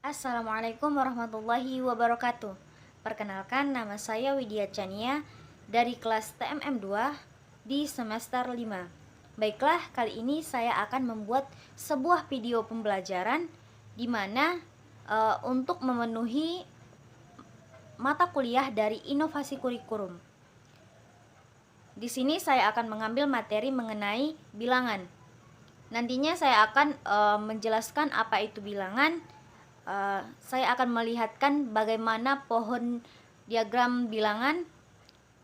Assalamualaikum warahmatullahi wabarakatuh. Perkenalkan, nama saya Widya Chania dari kelas TMM 2 di semester 5. Baiklah, kali ini saya akan membuat sebuah video pembelajaran di mana untuk memenuhi mata kuliah dari inovasi kurikulum. Di sini saya akan mengambil materi mengenai bilangan. Nantinya saya akan menjelaskan apa itu bilangan. Saya akan melihatkan bagaimana pohon diagram bilangan.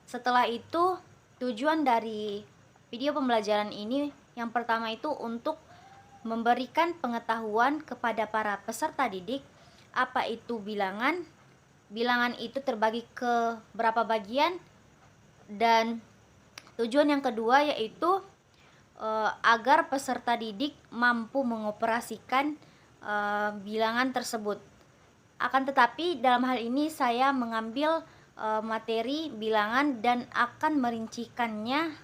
Setelah itu, tujuan dari video pembelajaran ini yang pertama itu untuk memberikan pengetahuan kepada para peserta didik apa itu bilangan. Bilangan itu terbagi ke berapa bagian, dan tujuan yang kedua yaitu agar peserta didik mampu mengoperasikan bilangan tersebut. Akan tetapi dalam hal ini saya mengambil materi bilangan dan akan merincikannya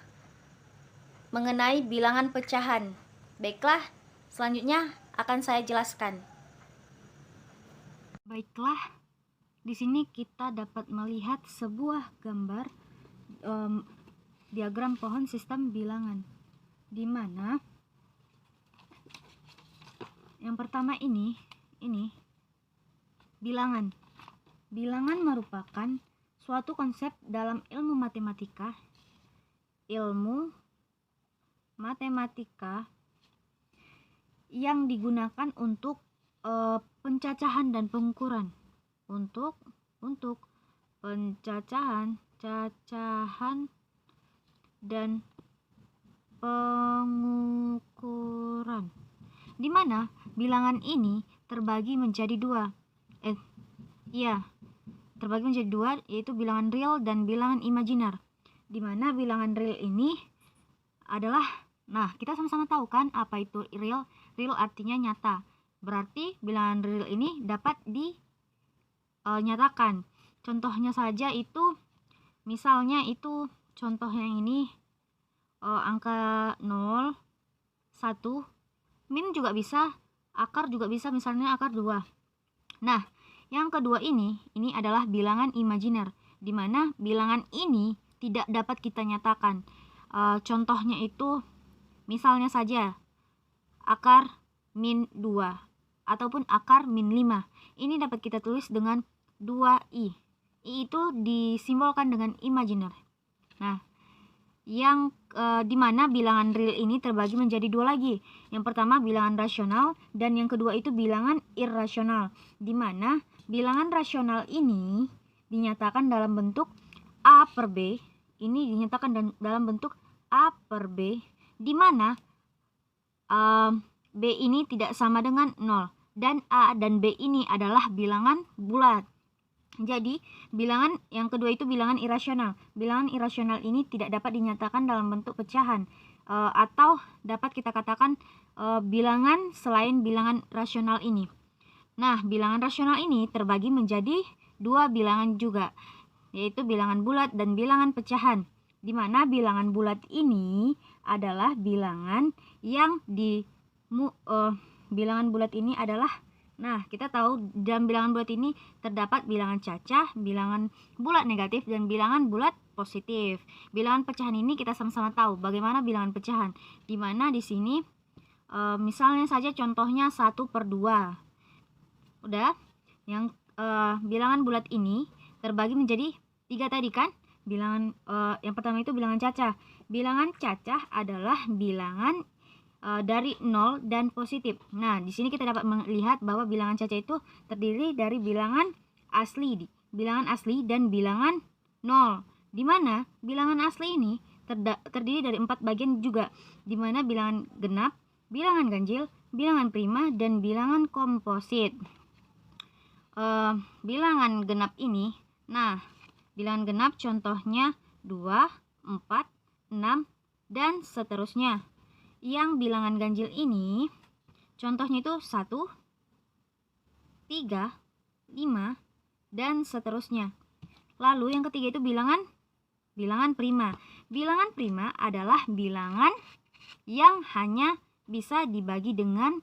mengenai bilangan pecahan. Baiklah, selanjutnya akan saya jelaskan. Baiklah, di sini kita dapat melihat sebuah gambar diagram pohon sistem bilangan, di mana yang pertama ini bilangan. Bilangan merupakan suatu konsep dalam ilmu matematika yang digunakan untuk pencacahan dan pengukuran. Untuk pencacahan, cacahan, dan pengukuran, di mana bilangan ini terbagi menjadi dua. Terbagi menjadi dua, yaitu bilangan real dan bilangan imajiner. Di mana bilangan real ini adalah, kita sama-sama tahu kan apa itu real? Real artinya nyata. Berarti bilangan real ini dapat dinyatakan. Contohnya saja itu, misalnya itu contoh yang ini angka 0, 1, min juga bisa, akar juga bisa, misalnya akar 2. Nah, yang kedua ini adalah bilangan imajiner, di mana bilangan ini tidak dapat kita nyatakan. Contohnya itu, misalnya saja akar min 2 ataupun akar min 5. Ini dapat kita tulis dengan 2i. I itu disimbolkan dengan imajiner. Nah, yang dimana bilangan real ini terbagi menjadi dua lagi. Yang pertama bilangan rasional, dan yang kedua itu bilangan irrasional, dimana bilangan rasional ini dinyatakan dalam bentuk A per B. Ini dinyatakan dalam bentuk A per B, dimana B ini tidak sama dengan 0, dan A dan B ini adalah bilangan bulat. Jadi, bilangan yang kedua itu bilangan irasional. Bilangan irasional ini tidak dapat dinyatakan dalam bentuk pecahan, atau dapat kita katakan bilangan selain bilangan rasional ini. Nah, bilangan rasional ini terbagi menjadi dua bilangan juga, yaitu bilangan bulat dan bilangan pecahan. Di mana bilangan bulat ini adalah bilangan yang bilangan bulat ini adalah, kita tahu dalam bilangan bulat ini terdapat bilangan cacah, bilangan bulat negatif, dan bilangan bulat positif. Bilangan pecahan ini kita sama-sama tahu bagaimana bilangan pecahan, di mana di sini misalnya saja contohnya 1 per 2. Udah, yang bilangan bulat ini terbagi menjadi 3 tadi kan. Bilangan yang pertama itu bilangan cacah. Bilangan cacah adalah bilangan dari 0 dan positif. Nah, di sini kita dapat melihat bahwa bilangan cacah itu terdiri dari bilangan asli dan bilangan 0. Di mana bilangan asli ini terdiri dari 4 bagian juga, di mana bilangan genap, bilangan ganjil, bilangan prima, dan bilangan komposit. Bilangan genap ini, bilangan genap contohnya 2, 4, 6, dan seterusnya. Yang bilangan ganjil ini contohnya itu 1, 3, 5, dan seterusnya. Lalu yang ketiga itu bilangan prima. Bilangan prima adalah bilangan yang hanya bisa dibagi dengan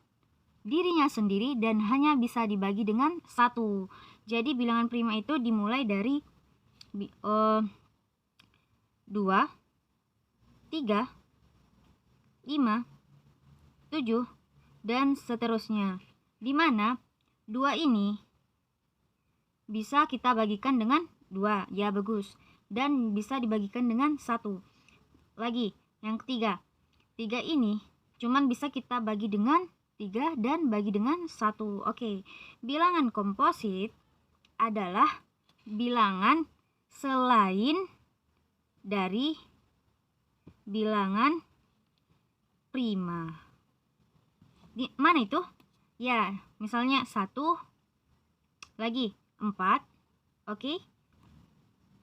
dirinya sendiri dan hanya bisa dibagi dengan 1. Jadi bilangan prima itu dimulai dari 2, 3, 5, 7, dan seterusnya. Di mana 2 ini bisa kita bagikan dengan 2, ya bagus. Dan bisa dibagikan dengan 1. Lagi, yang ketiga. 3 ini cuman bisa kita bagi dengan 3 dan bagi dengan 1. Oke, bilangan komposit adalah bilangan selain dari bilangan prima. Di mana itu? Ya, misalnya 1, lagi 4, oke,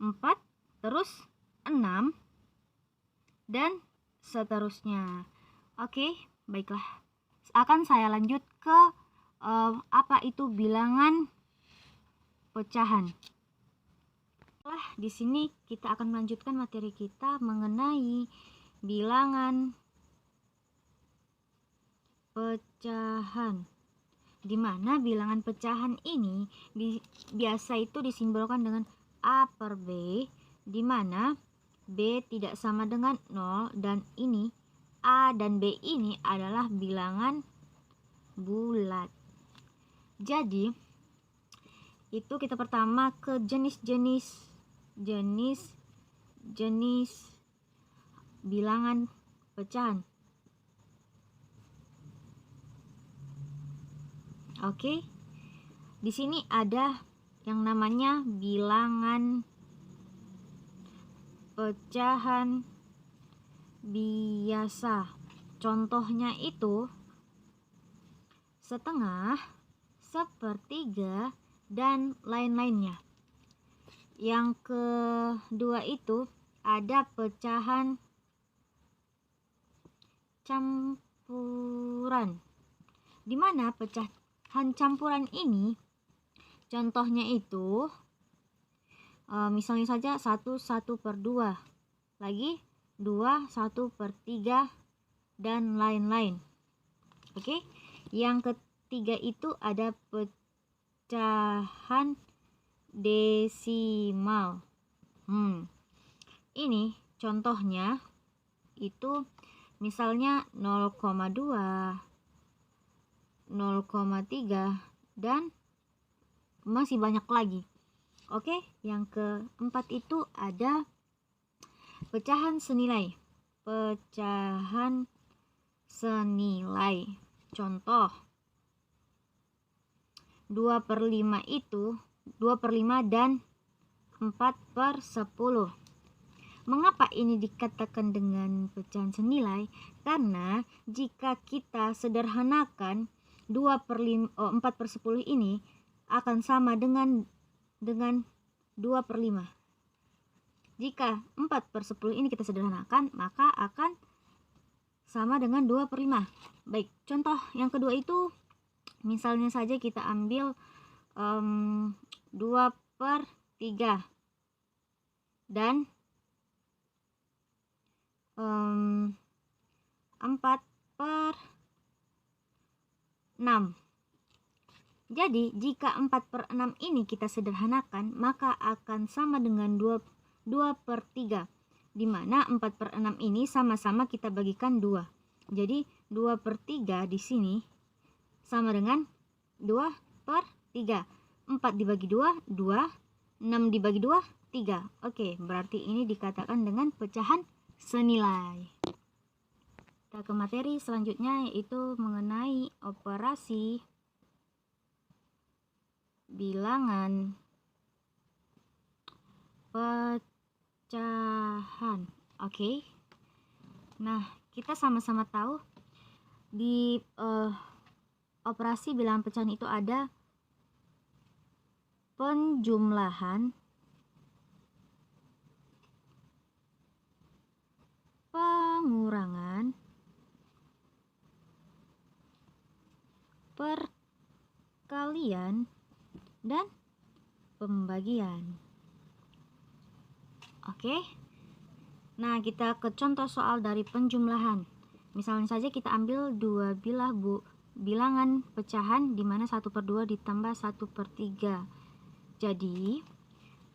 4, terus 6, dan seterusnya. Oke, baiklah. Akan saya lanjut ke apa itu bilangan pecahan. Di sini kita akan melanjutkan materi kita mengenai bilangan pecahan, di mana bilangan pecahan ini biasa itu disimbolkan dengan A per B, di mana B tidak sama dengan 0, dan ini A dan B ini adalah bilangan bulat. Jadi itu kita pertama ke jenis bilangan pecahan. Oke. Di sini ada yang namanya bilangan pecahan biasa. Contohnya itu setengah, sepertiga, dan lain-lainnya. Yang kedua itu ada pecahan campuran, di mana pecahan campuran ini contohnya itu misalnya saja 1 per 2, lagi 2 1 per 3, dan lain-lain. Oke, yang ketiga itu ada pecahan desimal. Ini contohnya itu misalnya 0,2, 0,3, dan masih banyak lagi. Oke, yang keempat itu ada pecahan senilai. Pecahan senilai. Contoh 2 per 5 itu 2 per 5 dan 4 per 10. Mengapa ini dikatakan dengan pecahan senilai? Karena jika kita sederhanakan 4 per 10 ini akan sama dengan 2 per 5. Jika 4 per 10 ini kita sederhanakan, maka akan sama dengan 2 per 5. Baik, contoh yang kedua itu misalnya saja kita ambil 2 per 3 dan 4 per 6. Jadi jika 4 per 6 ini kita sederhanakan, maka akan sama dengan 2 per 3, di mana 4 per 6 ini sama-sama kita bagikan 2. Jadi 2 per 3 di sini sama dengan 2 per 3. 4 dibagi 2, 2. 6 dibagi 2, 3. Oke, berarti ini dikatakan dengan pecahan senilai. Kita ke materi selanjutnya, yaitu mengenai operasi bilangan pecahan. Oke. Nah, kita sama-sama tahu di operasi bilangan pecahan itu ada penjumlahan, pengurangan, perkalian, dan pembagian. Oke. Nah, kita ke contoh soal dari penjumlahan. Misalnya saja kita ambil 2 bilah bilangan pecahan di mana 1/2 ditambah 1/3. Jadi,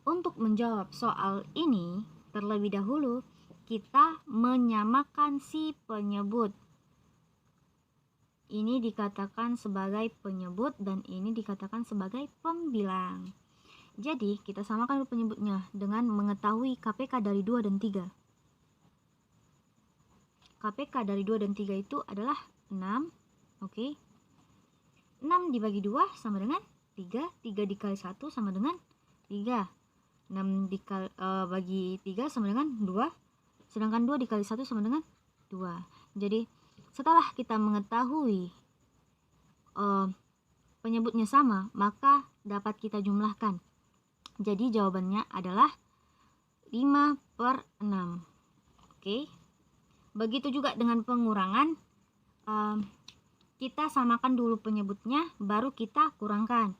untuk menjawab soal ini, terlebih dahulu kita menyamakan si penyebut. Ini dikatakan sebagai penyebut dan ini dikatakan sebagai pembilang. Jadi, kita samakan penyebutnya dengan mengetahui KPK dari 2 dan 3. KPK dari 2 dan 3 itu adalah 6. Oke. 6 dibagi 2 sama dengan 3. 3 dikali 1 sama dengan 3. 6 bagi 3 sama dengan 2. Sedangkan 2 dikali 1 sama dengan 2. Jadi, setelah kita mengetahui penyebutnya sama, maka dapat kita jumlahkan. Jadi jawabannya adalah 5/6. Oke. Begitu juga dengan pengurangan. Kita samakan dulu penyebutnya, baru kita kurangkan.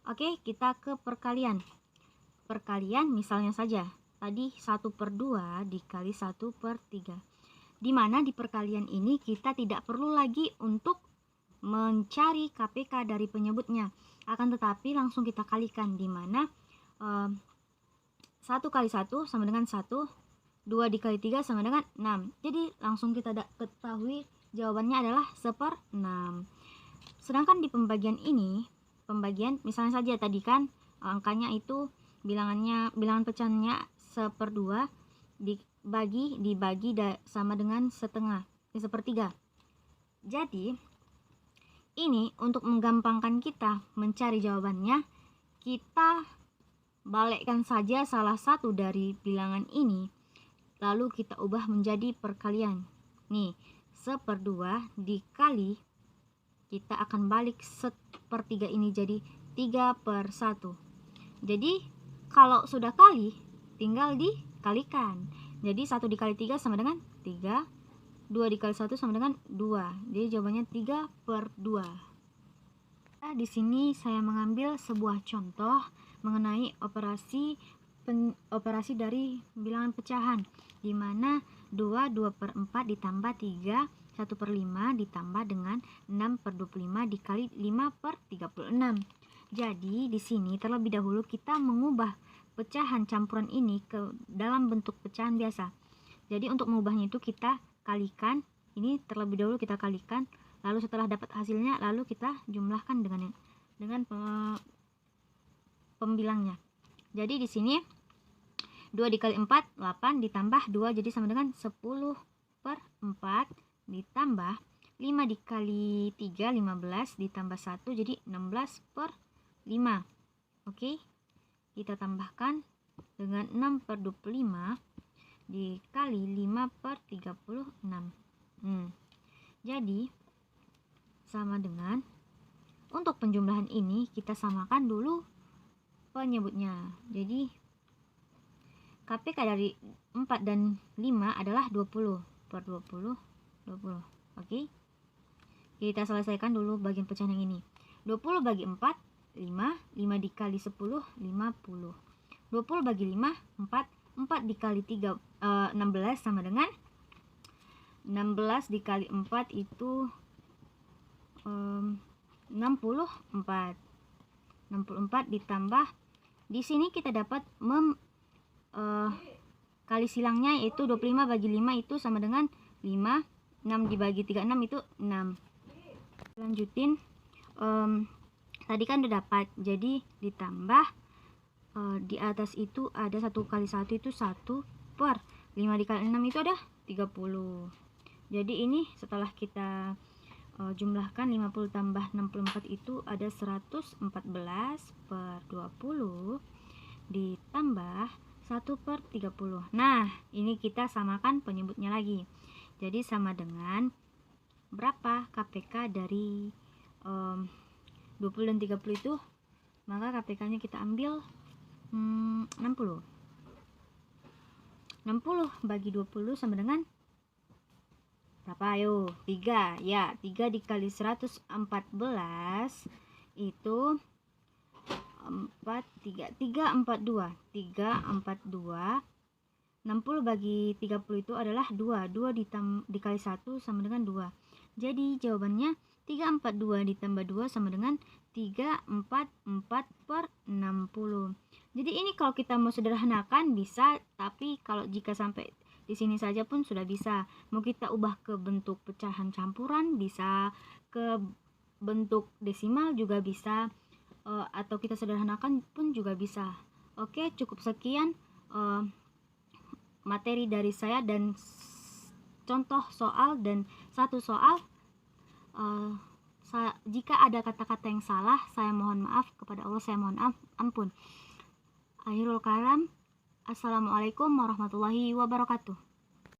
Oke, kita ke perkalian. Perkalian misalnya saja, tadi 1/2 dikali 1/3. Di mana di perkalian ini kita tidak perlu lagi untuk mencari KPK dari penyebutnya, akan tetapi langsung kita kalikan, di mana 1 kali 1 sama dengan 1, 2 dikali 3 sama dengan 6. Jadi langsung kita ketahui jawabannya adalah 1/6. Sedangkan di pembagian ini, misalnya saja tadi kan angkanya itu bilangan pecahannya 1/2 dibagi sama dengan setengah, 1/3. Jadi ini untuk menggampangkan kita mencari jawabannya, kita balikkan saja salah satu dari bilangan ini, lalu kita ubah menjadi perkalian. Nih, 1/2 dikali, kita akan balik 1/3 ini jadi 3/1. Jadi kalau sudah kali, tinggal dikalikan. Jadi 1 dikali 3 sama dengan 3, 2 dikali 1 sama dengan 2. Jadi jawabannya 3/2. Nah, di sini saya mengambil sebuah contoh mengenai operasi dari bilangan pecahan, di mana 2/4 ditambah 3, 1/5 ditambah dengan 6/25 dikali 5/36. Jadi di sini terlebih dahulu kita mengubah pecahan campuran ini ke dalam bentuk pecahan biasa. Jadi untuk mengubahnya itu kita kalikan, ini terlebih dahulu kita kalikan, lalu setelah dapat hasilnya lalu kita jumlahkan dengan pembilangnya. Jadi di sini 2 dikali 4 8 ditambah 2 jadi sama dengan 10/4 ditambah 5 dikali 3 15 ditambah 1 jadi 16/5. Oke. Kita tambahkan dengan 6/25 dikali 5/36. Jadi sama dengan, untuk penjumlahan ini kita samakan dulu penyebutnya. Jadi KPK dari 4 dan 5 adalah 20/20 20. Oke. Kita selesaikan dulu bagian pecahan yang ini. 20 bagi 4 5, 5 dikali 10 50. 20 bagi 5 4, 4 dikali 3 16 sama dengan 16 dikali 4 itu 64. 64 ditambah, di sini kita dapat kali silangnya yaitu 25 bagi 5 itu sama dengan 5, 6 dibagi 3 6 itu 6. Lanjutin, tadi kan udah dapat, jadi ditambah di atas itu ada 1 kali 1 itu 1 per 5 dikali 6 itu ada 30. Jadi ini setelah kita jumlahkan 50 tambah 64 itu ada 114/20 ditambah 1/30. Nah, ini kita samakan penyebutnya lagi. Jadi sama dengan berapa KPK dari 20 dan 30 itu, maka KPK nya kita ambil 60. 60 bagi 20 sama dengan berapa? Ayo, 3. Ya, 3 dikali 114 itu 342. 60 bagi 30 itu adalah 2. 2 dikali 1 sama dengan 2. Jadi jawabannya 342 ditambah 2 sama dengan 344/60. Jadi ini kalau kita mau sederhanakan bisa, tapi kalau jika sampai di sini saja pun sudah bisa. Mau kita ubah ke bentuk pecahan campuran bisa, ke bentuk desimal juga bisa, atau kita sederhanakan pun juga bisa. Oke, cukup sekian materi dari saya dan contoh soal dan satu soal. Jika ada kata-kata yang salah, saya mohon maaf, kepada Allah saya mohon ampun. Akhirul kalam, assalamualaikum warahmatullahi wabarakatuh.